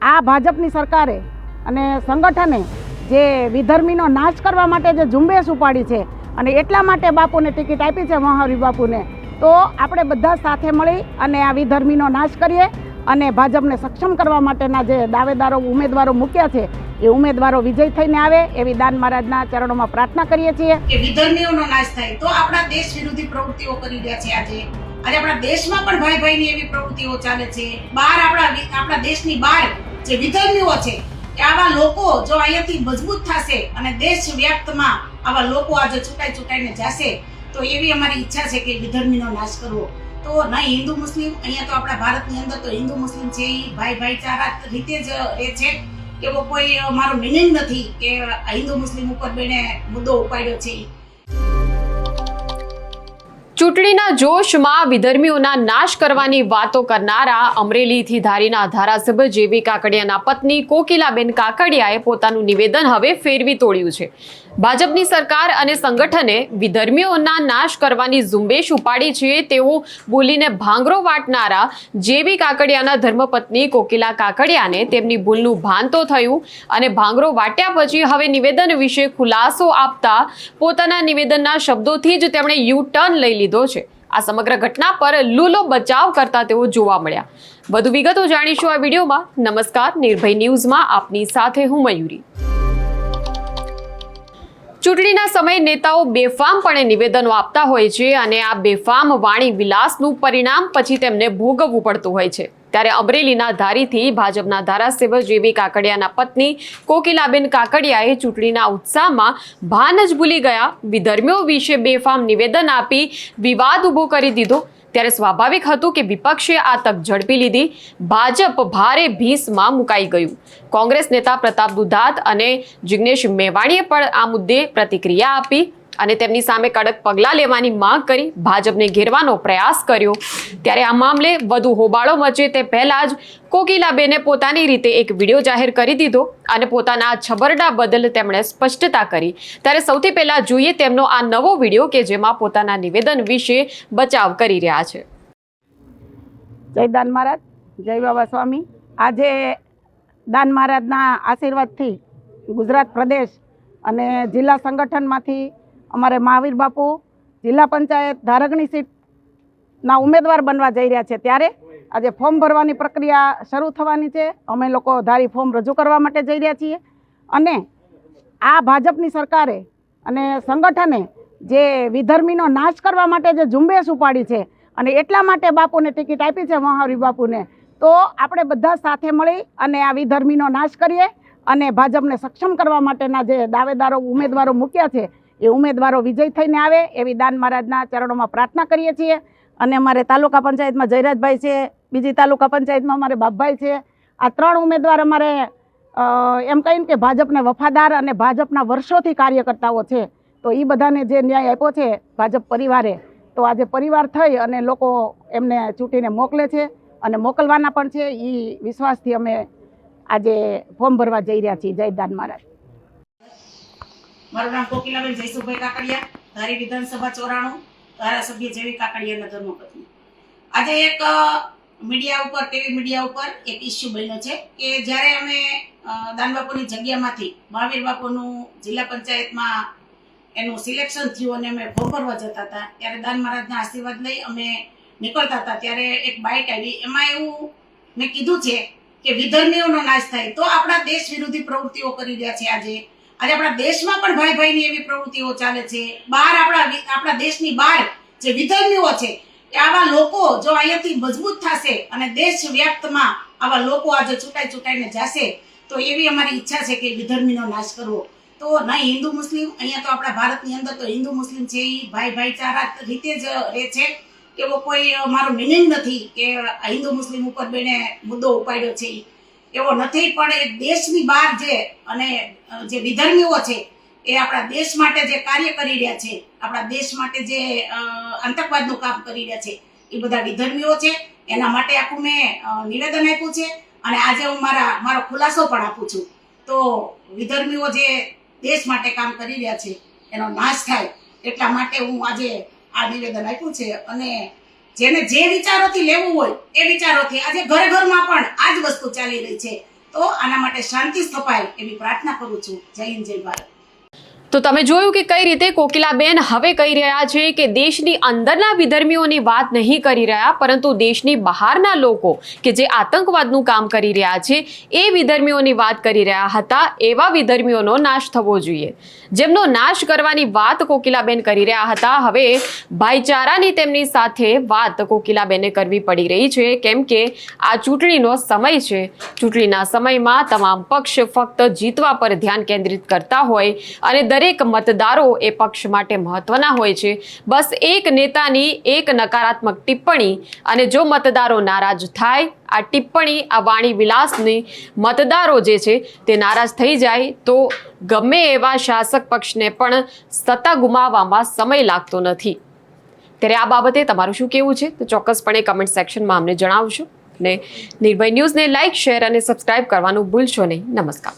આ ભાજપની સરકારે અને સંગઠને જે વિધર્મીનો નાશ કરવા માટે જે ઝુંબેશ ઉપાડી છે અને એટલા માટે બાપુને ટિકિટ આપી છે મહાવીર બાપુને, તો આપણે બધા સાથે મળી અને આ વિધર્મીનો નાશ કરીએ અને ભાજપને સક્ષમ કરવા માટેના જે દાવેદારો ઉમેદવારો મૂક્યા છે એ ઉમેદવારો વિજય થઈને આવે એવી દાન મહારાજના ચરણોમાં પ્રાર્થના કરીએ છીએ કે વિધર્મીઓનો નાશ થાય. તો આપણા દેશ વિરોધી પ્રવૃત્તિઓ કરી રહ્યા છે. આજે આપણા દેશમાં પણ ભાઈ ભાઈની એવી પ્રવૃત્તિઓ ચાલે છે. બહાર આપણા દેશની બહાર જે વિધર્મીઓ છે કે આવા લોકો જો અહીંયાથી મજબૂત થશે અને દેશ વ્યાપ્તમાં આવા લોકો આજે ચૂંટાઈને જશે તો એવી અમારી ઈચ્છા છે કે વિધર્મીનો નાશ કરવો. તો નહીં હિન્દુ મુસ્લિમ, અહીંયા તો આપણા ભારતની અંદર તો હિન્દુ મુસ્લિમ છે એ ભાઈચારા રીતે જ રહે છે. એવો કોઈ મારો મિનિંગ નથી કે હિન્દુ મુસ્લિમ ઉપર બેને મુદ્દો ઉપાડ્યો છે. ચૂંટણીના જોશમાં વિધર્મીઓના નાશ કરવાની વાતો કરનારા અમરેલીથી ધારીના ધારાસભ્ય જેવી કાકડિયાના પત્ની કોકિલાબેન કાકડિયાએ પોતાનું નિવેદન હવે ફેરવી તોડ્યું છે. ભાજપની સરકાર અને સંગઠને વિધર્મીઓના નાશ કરવાની ઝુંબેશ ઉપાડી છે તેવું બોલીને ભાંગરો વાટનારા જેવી કાકડિયાના ધર્મપત્ની કોકિલા કાકડિયાને તેમની ભૂલનું ભાન તો થયું અને ભાંગરો વાટ્યા પછી હવે નિવેદન વિશે ખુલાસો આપતા પોતાના નિવેદનના શબ્દોથી જ તેમણે યુ ટર્ન લઈ લીધો છે. આ સમગ્ર ઘટના પર લૂલો બચાવ કરતા તેઓ જોવા મળ્યા. વધુ વિગતો જાણીશું આ વિડીયોમાં. નમસ્કાર, નિર્ભય ન્યૂઝમાં આપની સાથે હું મયુરી. ચૂંટણીના સમયે નેતાઓ બેફામપણે નિવેદનો આપતા હોય છે અને આ બેફામ વાણી વિલાસનું પરિણામ પછી તેમને ભોગવવું પડતું હોય છે. ત્યારે અમરેલીના ધારીથી ભાજપના ધારાસભ્ય જેવી કાકડિયાના પત્ની કોકિલાબેન કાકડિયાએ ચૂંટણીના ઉત્સાહમાં ભાન જ ભૂલી ગયા વિધર્મીઓ વિશે બેફામ નિવેદન આપી વિવાદ ઊભો કરી દીધો. ત્યારે સ્વાભાવિક હતું કે વિપક્ષે આ તક ઝડપી લીધી. ભાજપ ભારે ભીંસમાં મુકાઈ ગયું. કોંગ્રેસ નેતા પ્રતાપ દુધાત અને જિગ્નેશ મેવાણીએ પણ આ મુદ્દે પ્રતિક્રિયા આપી અને તેમની સામે કડક પગલાં લેવાની માંગ કરી ભાજપને ઘેરવાનો પ્રયાસ કર્યો. ત્યારે આ મામલે વધુ હોબાળો મચે તે પહેલા જ કોકિલાબેને પોતાની રીતે એક વિડીયો જાહેર કરી દીધો અને પોતાના છબરડા બદલ તેમણે સ્પષ્ટતા કરી. ત્યારે સૌથી પહેલા જોઈએ તેમનો આ નવો વિડીયો કે જેમાં પોતાના નિવેદન વિશે બચાવ કરી રહ્યા છે. જય દાન મહારાજ, જય બાબા સ્વામી. આજે દાન મહારાજના આશીર્વાદથી ગુજરાત પ્રદેશ અને જિલ્લા સંગઠનમાંથી અમારે મહાવીર બાપુ જિલ્લા પંચાયત ધારગણી સીટના ઉમેદવાર બનવા જઈ રહ્યા છે. ત્યારે આજે ફોર્મ ભરવાની પ્રક્રિયા શરૂ થવાની છે. અમે લોકો ધારી ફોર્મ રજૂ કરવા માટે જઈ રહ્યા છીએ અને આ ભાજપની સરકારે અને સંગઠને જે વિધર્મીનો નાશ કરવા માટે જે ઝુંબેશ ઉપાડી છે અને એટલા માટે બાપુને ટિકિટ આપી છે મહાવીર બાપુને, તો આપણે બધા સાથે મળી અને આ વિધર્મીનો નાશ કરીએ અને ભાજપને સક્ષમ કરવા માટેના જે દાવેદારો ઉમેદવારો મૂક્યા છે એ ઉમેદવારો વિજય થઈને આવે એવી દાન મહારાજના ચરણોમાં પ્રાર્થના કરીએ છીએ. અને અમારે તાલુકા પંચાયતમાં જયરાજભાઈ છે, બીજી તાલુકા પંચાયતમાં અમારે બાપભાઈ છે. આ 3 ઉમેદવાર અમારે એમ કહીને કે ભાજપને વફાદાર અને ભાજપના વર્ષોથી કાર્યકર્તાઓ છે. તો એ બધાને જે ન્યાય આપ્યો છે ભાજપ પરિવારે, તો આજે પરિવાર થઈ અને લોકો એમને ચૂંટીને મોકલે છે અને મોકલવાના પણ છે. એ વિશ્વાસથી અમે આજે ફોર્મ ભરવા જઈ રહ્યા છીએ. જય દાન મહારાજ. મારું નામ કોકિલાબેન જયસુભાઈ કાકડિયા, ધારી વિધાનસભા 94, ધારાસભ્ય જેવી કાકડિયાના ધર્મપત્ની. આજે એક મીડિયા ઉપર, ટીવી મીડિયા ઉપર એક ઇસ્યુ બન્યો છે કે જ્યારે અમે દાનબાપુની જગ્યામાંથી મહાવીર બાપુનું જિલ્લા પંચાયતમાં એનું સિલેક્શન થયું અને અમે ફોર્મ ભરવા જતા હતા, ત્યારે દાન મહારાજના આશીર્વાદ લઈ અમે નીકળતા હતા. ત્યારે એક બાઇટ આવી. એમાં એવું મેં કીધું છે કે વિધર્મીઓનો નાશ થાય. તો આપણા દેશ વિરોધી પ્રવૃત્તિઓ કરી રહ્યા છે. આજે આપણા દેશમાં પણ ભાઈ ભાઈની એવી પ્રવૃત્તિઓ ચાલે છે. બહાર આપણા દેશની બહાર જે વિધર્મીઓ છે કે આવા લોકો જો અહીંયાથી મજબૂત થશે અને દેશ વ્યાપ્તમાં આવા લોકો આજે ચૂંટાઈને જશે તો એવી અમારી ઈચ્છા છે કે વિધર્મીનો નાશ કરવો. તો નહીં હિન્દુ મુસ્લિમ, અહીંયા તો આપણા ભારતની અંદર તો હિન્દુ મુસ્લિમ છે એ ભાઈચારા રીતે જ રહે છે. એવો કોઈ મારો મિનિંગ નથી કે હિન્દુ મુસ્લિમ ઉપર બેને મુદ્દો ઉપાડ્યો છે એવો નથી. પણ એ દેશની બહાર જે વિધર્મીઓ છે એ આપણા દેશ માટે જે કાર્ય કરી રહ્યા છે, આપણા દેશ માટે જે આતંકવાદનું કામ કરી રહ્યા છે, એ બધા વિધર્મીઓ છે. એના માટે આખું મેં નિવેદન આપ્યું છે અને આજે હું મારો ખુલાસો પણ આપું છું. તો વિધર્મીઓ જે દેશ માટે કામ કરી રહ્યા છે એનો નાશ થાય એટલા માટે હું આજે આ નિવેદન આપ્યું છે. અને જેને જે વિચારોથી લેવું હોય એ વિચારોથી આજે ઘરે ઘરમાં પણ આ જ વસ્તુ ચાલી રહી છે તો આના માટે શાંતિ સ્થપાય એવી પ્રાર્થના કરું છું. જય હિન્દ, જય ભારત. તો તમે જોયું કે કઈ રીતે કોકિલાબેન હવે કહી રહ્યા છે કે દેશની અંદરના વિધર્મીઓની વાત નહીં કરી રહ્યા, પરંતુ દેશની બહારના લોકો કે જે આતંકવાદનું કામ કરી રહ્યા છે એ વિધર્મીઓની વાત કરી રહ્યા હતા. એવા વિધર્મીઓનો નાશ થવો જોઈએ, જેમનો નાશ કરવાની વાત કોકિલાબેન કરી રહ્યા હતા. હવે ભાઈચારાની તેમની સાથે વાત કોકિલાબેને કરવી પડી રહી છે, કેમ કે આ ચૂંટણીનો સમય છે. ચૂંટણીના સમયમાં તમામ પક્ષ ફક્ત જીતવા પર ધ્યાન કેન્દ્રિત કરતા હોય અને દરેક મતદારો એ પક્ષ માટે મહત્વના હોય છે. બસ એક નેતાની એક નકારાત્મક ટિપ્પણી અને જો મતદારો નારાજ થાય, આ ટિપ્પણી, આ વાણી વિલાસની મતદારો જે છે તે નારાજ થઈ જાય તો ગમે એવા શાસક પક્ષને પણ સત્તા ગુમાવવામાં સમય લાગતો નથી. ત્યારે આ બાબતે તમારું શું કહેવું છે તો ચોક્કસપણે કમેન્ટ સેક્શનમાં અમને જણાવશો. અને નિર્ભય ન્યૂઝને લાઇક, શેર અને સબસ્ક્રાઇબ કરવાનું ભૂલશો નહીં. નમસ્કાર.